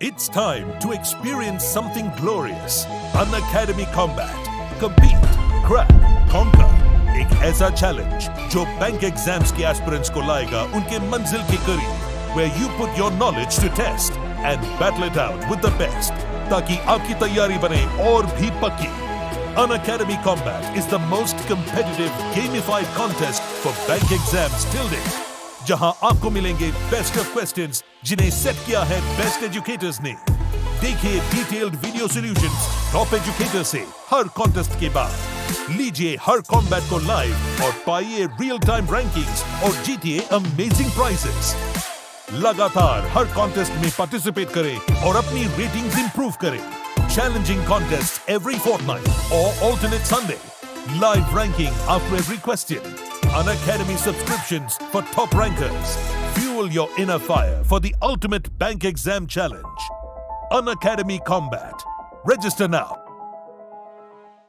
It's time to experience something glorious. Unacademy Combat. Compete, crack, conquer. एक ऐसा challenge जो bank exams के aspirants को लाएगा उनके मंजिल के करीब, where you put your knowledge to test and battle it out with the best, ताकि आपकी तैयारी बने और भी पक्की. Unacademy Combat is the most competitive gamified contest for bank exams till date, जहां आपको मिलेंगे बेस्ट ऑफ क्वेश्चंस जिन्हें सेट किया है बेस्ट एजुकेटर्स ने. देखिए detailed video solutions top educator से हर कॉन्टेस्ट के बाद. लीजिए हर कॉम्बैट को लाइव और पाइए रियल टाइम रैंकिंग्स और जीतिए अमेजिंग प्राइजेस. लगातार हर कॉन्टेस्ट में पार्टिसिपेट करें और अपनी रेटिंग्स इंप्रूव करें. चैलेंजिंग कॉन्टेस्ट एवरी फोर्टनाइट और alternate Sunday. Live ranking after every question. Unacademy subscriptions for top rankers. Fuel your inner fire for the ultimate bank exam challenge. Unacademy Combat. Register now.